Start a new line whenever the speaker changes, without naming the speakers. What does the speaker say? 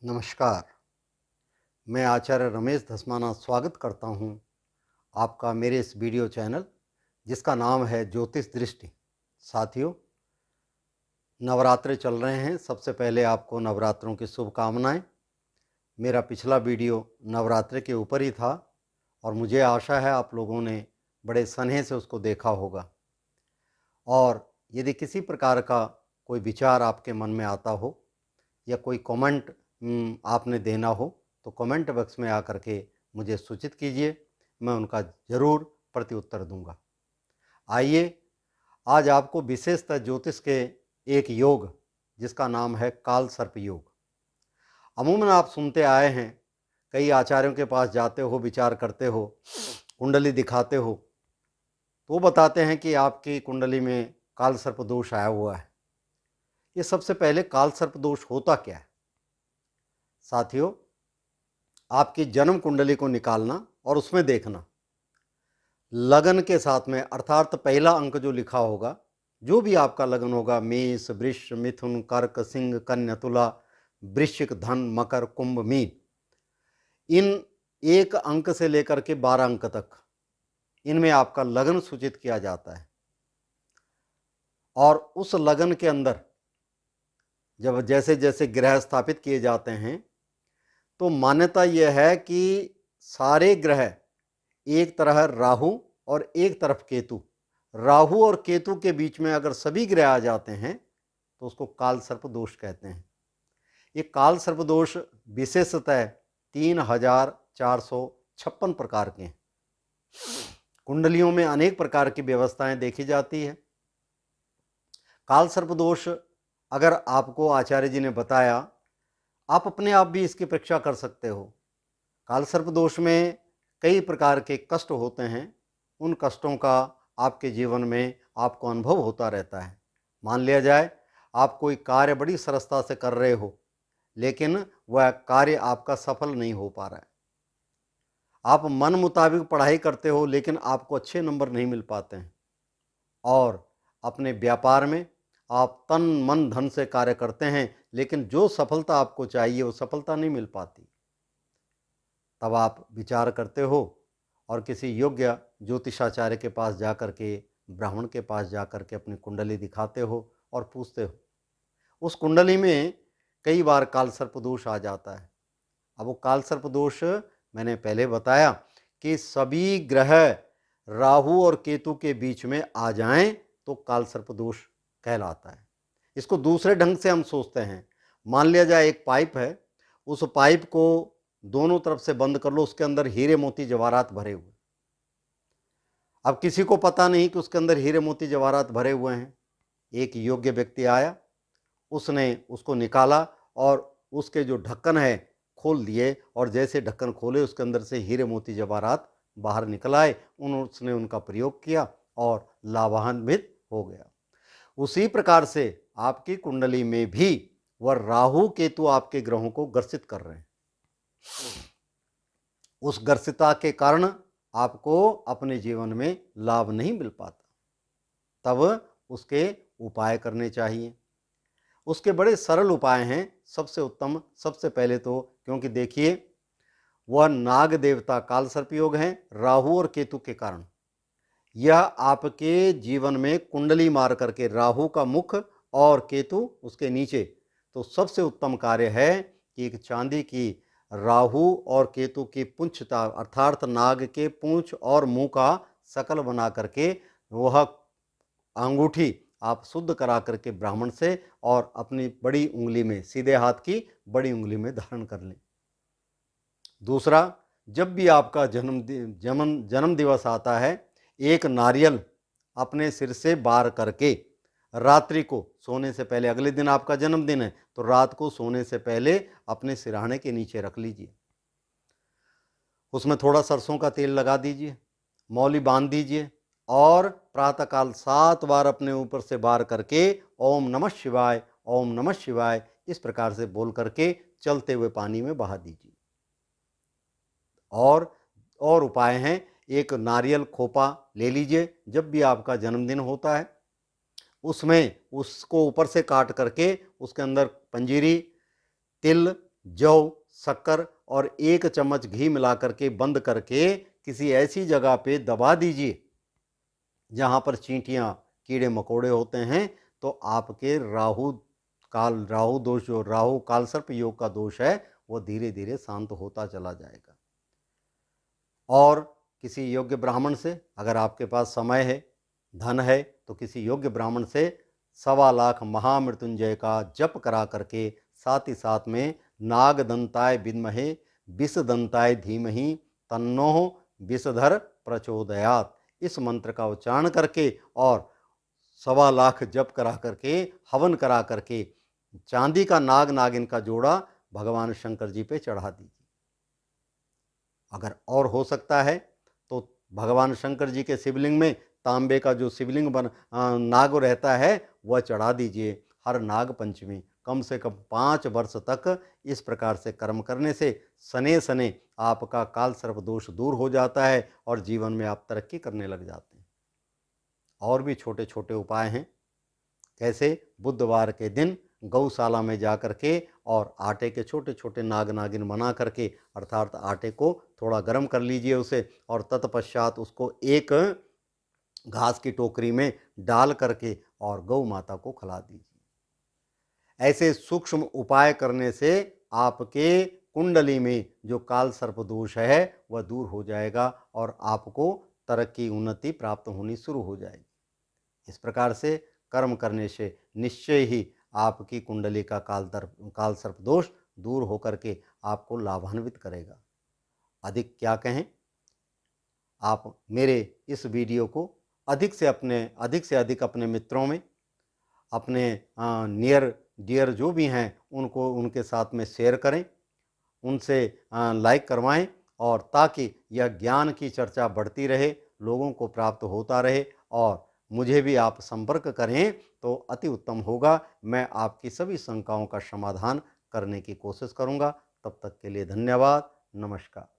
नमस्कार। मैं आचार्य रमेश धस्माना स्वागत करता हूं आपका मेरे इस वीडियो चैनल जिसका नाम है ज्योतिष दृष्टि। साथियों, नवरात्रे चल रहे हैं। सबसे पहले आपको नवरात्रों की शुभकामनाएं। मेरा पिछला वीडियो नवरात्रे के ऊपर ही था और मुझे आशा है आप लोगों ने बड़े स्नेह से उसको देखा होगा। और यदि किसी प्रकार का कोई विचार आपके मन में आता हो या कोई कमेंट आपने देना हो तो कमेंट बॉक्स में आकर के मुझे सूचित कीजिए, मैं उनका ज़रूर प्रत्युत्तर दूंगा। आइए, आज आपको विशेषतः ज्योतिष के एक योग जिसका नाम है काल सर्प योग। अमूमन आप सुनते आए हैं, कई आचार्यों के पास जाते हो, विचार करते हो, कुंडली दिखाते हो तो वो बताते हैं कि आपकी कुंडली में काल सर्प दोष आया हुआ है। ये सबसे पहले काल सर्प दोष होता क्या है? साथियों, आपकी जन्म कुंडली को निकालना और उसमें देखना, लगन के साथ में अर्थात पहला अंक जो लिखा होगा, जो भी आपका लगन होगा, मेष, वृष, मिथुन, कर्क, सिंह, कन्या, तुला, वृश्चिक, धन, मकर, कुंभ, मीन, इन एक अंक से लेकर के 12 अंक तक इनमें आपका लगन सूचित किया जाता है। और उस लगन के अंदर जब जैसे जैसे ग्रह स्थापित किए जाते हैं तो मान्यता यह है कि सारे ग्रह, एक तरह राहु और एक तरफ केतु, राहु और केतु के बीच में अगर सभी ग्रह आ जाते हैं तो उसको काल सर्प दोष कहते हैं। ये काल सर्प दोष विशेषतः 3456 प्रकार के हैं। कुंडलियों में अनेक प्रकार की व्यवस्थाएं देखी जाती है। काल सर्प दोष अगर आपको आचार्य जी ने बताया, आप अपने आप भी इसकी परीक्षा कर सकते हो। काल सर्प दोष में कई प्रकार के कष्ट होते हैं, उन कष्टों का आपके जीवन में आपको अनुभव होता रहता है। मान लिया जाए आप कोई कार्य बड़ी सरलता से कर रहे हो लेकिन वह कार्य आपका सफल नहीं हो पा रहा है। आप मन मुताबिक पढ़ाई करते हो लेकिन आपको अच्छे नंबर नहीं मिल पाते हैं। और अपने व्यापार में आप तन मन धन से कार्य करते हैं लेकिन जो सफलता आपको चाहिए वो सफलता नहीं मिल पाती। तब आप विचार करते हो और किसी योग्य ज्योतिषाचार्य के पास जाकर के, ब्राह्मण के पास जाकर के अपनी कुंडली दिखाते हो और पूछते हो। उस कुंडली में कई बार काल सर्प दोष आ जाता है। अब वो काल सर्प दोष मैंने पहले बताया कि सभी ग्रह राहु और केतु के बीच में आ जाएं तो काल सर्प दोष कहलाता है। इसको दूसरे ढंग से हम सोचते हैं। मान लिया जाए एक पाइप है, उस पाइप को दोनों तरफ से बंद कर लो, उसके अंदर हीरे मोती जवाहरात भरे हुए। अब किसी को पता नहीं कि उसके अंदर हीरे मोती जवाहरात भरे हुए हैं। एक योग्य व्यक्ति आया, उसने उसको निकाला और उसके जो ढक्कन है खोल दिए और जैसे ढक्कन खोले उसके अंदर से हीरे मोती जवाहरात बाहर निकल आए। उसने उनका प्रयोग किया और लाभान्वित हो गया। उसी प्रकार से आपकी कुंडली में भी वह राहु केतु आपके ग्रहों को ग्रसित कर रहे हैं। उस ग्रसिता के कारण आपको अपने जीवन में लाभ नहीं मिल पाता। तब उसके उपाय करने चाहिए। उसके बड़े सरल उपाय हैं। सबसे उत्तम, सबसे पहले तो, क्योंकि देखिए वह नाग देवता काल सर्प योग हैं राहु और केतु के कारण, यह आपके जीवन में कुंडली मार करके राहु का मुख और केतु उसके नीचे, तो सबसे उत्तम कार्य है कि एक चांदी की राहु और केतु की पुंछता अर्थात नाग के पूंछ और मुंह का शकल बना करके वह अंगूठी आप शुद्ध करा करके ब्राह्मण से और अपनी बड़ी उंगली में, सीधे हाथ की बड़ी उंगली में धारण कर लें। दूसरा, जब भी आपका जन्म दिवस आता है, एक नारियल अपने सिर से बार करके रात्रि को सोने से पहले, अगले दिन आपका जन्मदिन है तो रात को सोने से पहले अपने सिरहाने के नीचे रख लीजिए। उसमें थोड़ा सरसों का तेल लगा दीजिए, मौली बांध दीजिए और प्रातःकाल 7 बार अपने ऊपर से बार करके ओम नमः शिवाय, ओम नमः शिवाय इस प्रकार से बोल करके चलते हुए पानी में बहा दीजिए। और उपाय हैं, एक नारियल खोपा ले लीजिए, जब भी आपका जन्मदिन होता है उसमें उसको ऊपर से काट करके उसके अंदर पंजीरी, तिल, जौ, शक्कर और 1 चम्मच घी मिलाकर के बंद करके किसी ऐसी जगह पे दबा दीजिए जहाँ पर चींटियाँ, कीड़े मकोड़े होते हैं, तो आपके राहु दोष, जो राहु काल सर्प योग का दोष है, वो धीरे धीरे शांत होता चला जाएगा। और किसी योग्य ब्राह्मण से, अगर आपके पास समय है, धन है, तो किसी योग्य ब्राह्मण से 1.25 लाख महामृत्युंजय का जप करा करके, साथ ही साथ में नागदंताय विद्महे विषदंताय धीमहि तन्नो विषधर प्रचोदयात्, इस मंत्र का उच्चारण करके और 1.25 लाख जप करा करके, हवन करा करके, चांदी का नाग नागिन का जोड़ा भगवान शंकर जी पे चढ़ा दीजिए। अगर और हो सकता है तो भगवान शंकर जी के शिवलिंग में तांबे का जो शिवलिंग नाग रहता है, वह चढ़ा दीजिए। हर नाग पंचमी कम से कम 5 वर्ष तक इस प्रकार से कर्म करने से सने सने आपका काल सर्प दोष दूर हो जाता है और जीवन में आप तरक्की करने लग जाते हैं। और भी छोटे छोटे उपाय हैं, कैसे बुधवार के दिन गौशाला में जा कर के और आटे के छोटे छोटे नाग नागिन बना करके, अर्थात आटे को थोड़ा गर्म कर लीजिए उसे, और तत्पश्चात उसको एक घास की टोकरी में डाल करके और गौ माता को खिला दीजिए। ऐसे सूक्ष्म उपाय करने से आपके कुंडली में जो काल सर्प दोष है वह दूर हो जाएगा और आपको तरक्की उन्नति प्राप्त होनी शुरू हो जाएगी। इस प्रकार से कर्म करने से निश्चय ही आपकी कुंडली का काल सर्प दोष दूर होकर के आपको लाभान्वित करेगा। अधिक क्या कहें, आप मेरे इस वीडियो को अधिक से अधिक अपने मित्रों में, अपने नियर डियर जो भी हैं उनको, उनके साथ में शेयर करें, उनसे लाइक करवाएं, और ताकि यह ज्ञान की चर्चा बढ़ती रहे, लोगों को प्राप्त होता रहे, और मुझे भी आप संपर्क करें तो अति उत्तम होगा। मैं आपकी सभी शंकाओं का समाधान करने की कोशिश करूंगा। तब तक के लिए धन्यवाद, नमस्कार।